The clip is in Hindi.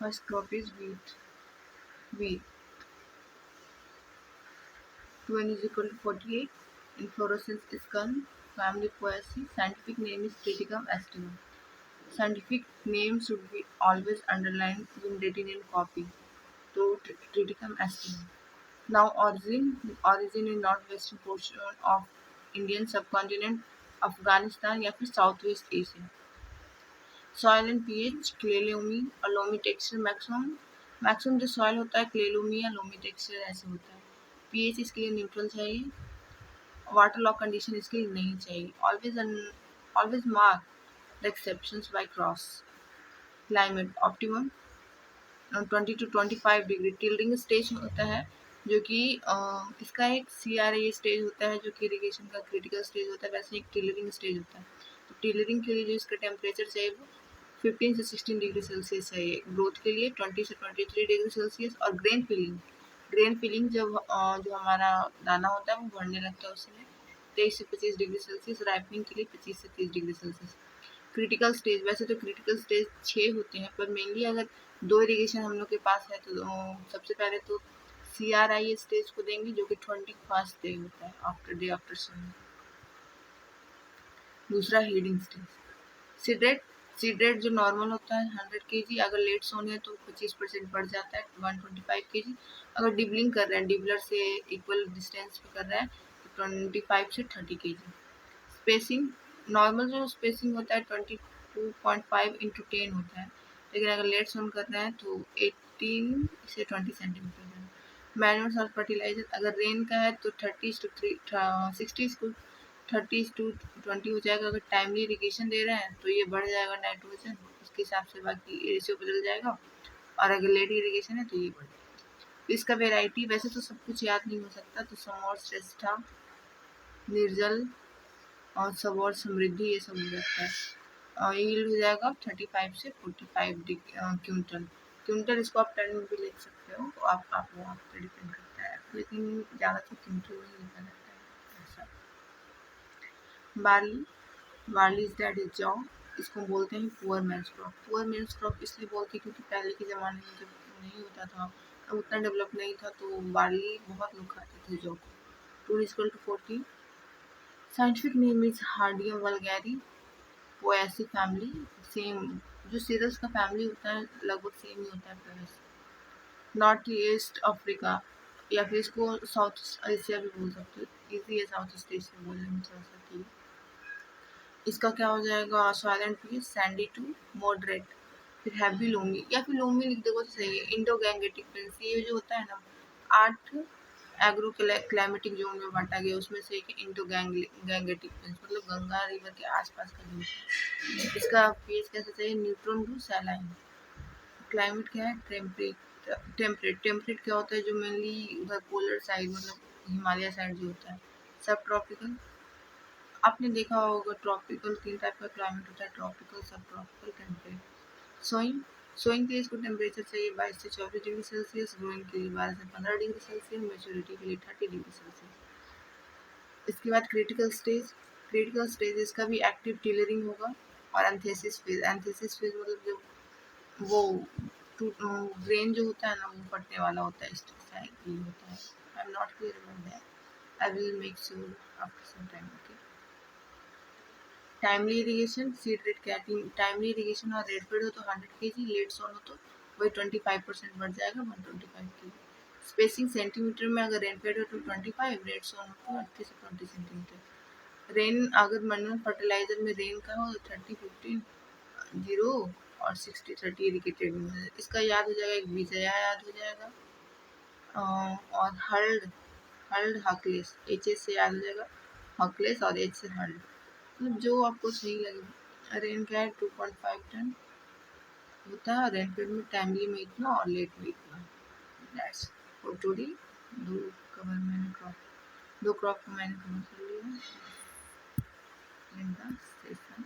First crop is wheat. Wheat. 2n is equal to 48. Inflorescence is Culm. Family Poaceae. Scientific name is Triticum aestivum. Scientific name should be always underlined when written in copy. So Triticum aestivum. Now origin in northwestern portion of Indian subcontinent, Afghanistan या फिर south west Asia. Soil and pH clay loamy और लोमी टेक्सचर मैक्सिमम जो सॉइल होता है क्ले लोमी या लोमी टेक्सचर ऐसे होता है. पीएच इसके लिए न्यूट्रल चाहिए. वाटर लॉक कंडीशन इसके लिए नहीं चाहिए. Always mark the exceptions by cross. Climate optimum 20 to 25 degree. Tillering stage होता है जो कि इसका एक CRA स्टेज होता है जो कि इरिगेशन का क्रिटिकल स्टेज होता है. वैसे एक टिलरिंग स्टेज होता है. तो टिलरिंग के लिए जो इसका टेम्परेचर चाहिए वो 15 से 16 डिग्री सेल्सियस चाहिए. ग्रोथ के लिए 20 से 23 डिग्री सेल्सियस. और ग्रेन फिलिंग जब जो हमारा दाना होता है वो बढ़ने लगता है उसमें 23 से 25 डिग्री सेल्सियस. राइपनिंग के लिए 25 से 30 डिग्री सेल्सियस. क्रिटिकल स्टेज वैसे तो क्रिटिकल स्टेज 6 होते हैं पर मेनली अगर 2 इरिगेशन हम लोग के पास है तो सबसे पहले तो CRI स्टेज को देंगे जो कि 21st डे होता है आफ्टर सॉइल. दूसरा हीडिंग स्टेज. सीड रेट जो नॉर्मल होता है 100 kg. अगर लेट सोन है तो 25% बढ़ जाता है 125 kg. अगर डिबलिंग कर रहे हैं डिबलर से इक्वल डिस्टेंस पे कर रहे हैं तो 25 से 30 kg. स्पेसिंग नॉर्मल जो स्पेसिंग होता है 22.5 इंटू 10 होता है. लेकिन अगर लेट सोन कर रहे हैं तो 18 से 20 सेंटीमीटर है. मैन्योर्स और फर्टिलाइजर अगर रेन का है तो 30 हो जाएगा. अगर टाइमली इरिगेशन दे रहे हैं तो ये बढ़ जाएगा नाइट्रोजन. उसके हिसाब से बाकी रेशियो बदल जाएगा. और अगर लेट इरिगेशन है तो ये बढ़ जाएगा. इसका वेराइटी वैसे तो सब कुछ याद नहीं हो सकता तो समर श्रेष्ठा निर्जल और सब और समृद्धि ये सब हो जाता है. और यील्ड हो जाएगा 35 से 45 क्विंटल. इसको आप टन में भी लिख सकते हो. तो आप पे डिपेंड करता है लेकिन ज़्यादातर क्विंटल में ही लिखा जाता है ऐसा. बार्ली इज दैट इज जॉ. इसको बोलते हैं poor man's crop. Poor man's crop इसलिए बोलते हैं क्योंकि पहले के ज़माने में जब नहीं होता था उतना डेवलप नहीं था तो बार्ली बहुत लोग खाते थे जॉ को. 2:40. Scientific name is Hordeum vulgare. Poaceae family. Same जो सीरस का फैमिली होता है लगभग सेम ही होता है पोएसी. नॉर्थ ईस्ट अफ्रीका या फिर इसको साउथ एशिया भी बोल सकते हो. इजी है साउथ ईस्ट एशिया बोलने में थोड़ा सा ठीक. इसका क्या हो जाएगा soil and pH sandy to moderate. फिर हैवी लोमी या फिर लोमी लिख दोगे तो सही है. इंडो गैंगेटिक प्लेन्स ये जो होता है ना 8 एग्रो क्लाइमेटिक जोन में बांटा गया उसमें से एक इंडो गैंगेटिक प्लेन्स मतलब गंगा रिवर के आसपास का जोन. इसका पीएच कैसा चाहिए न्यूट्रॉन टू सैलाइन. क्लाइमेट क्या है टेम्परेट क्या होता है जो मेनली उधर पोलर साइड मतलब हिमालय साइड जो होता है. सब ट्रॉपिकल. आपने देखा होगा ट्रॉपिकल 3 टाइप का क्लाइमेट होता है ट्रॉपिकल सब ट्रॉपिकल टेम्परेट. सोइंग के लिए इसको टेम्परेचर चाहिए 22 से 24 डिग्री सेल्सियस. ग्रोइंग के लिए 12 से 15 डिग्री सेल्सियस. मेच्योरिटी के लिए 30 डिग्री सेल्सियस. इसके बाद क्रिटिकल स्टेज इसका भी एक्टिव टिलरिंग होगा. और एंथेसिस फेज मतलब जो वो ग्रेन जो होता है ना वो फटने वाला होता है. इस टाइप ये होता है. I am not clear about that. I will make sure after some time. Okay. Timely irrigation seed rate क्या है. टाइमली इरिगेशन और रेड पेड हो तो 100 kg. लेट सोन हो तो वही 25% बढ़ जाएगा 125 kg. स्पेसिंग सेंटीमीटर में अगर रेन पेड हो तो 25. रेड सोन हो तो 80 से 20 सेंटीमीटर. रेन अगर मैनुअल फर्टिलाइजर में रेन का हो तो 30 15 0 और 60 30 इरिगेटेड में. इसका याद हो जाएगा एक विजया याद हो जाएगा. और हल्ड हकलेस HS से याद हो जाएगा हकलेस और H से हल्ड. मतलब जो आपको सही लगे. रेन क्या है 2.5 टन होता है. रेन पीरियड में टाइमली में इतना और लेट में इतना. That's for today. दो क्रॉप को मैंने कवर कर लिया इन द सेशन.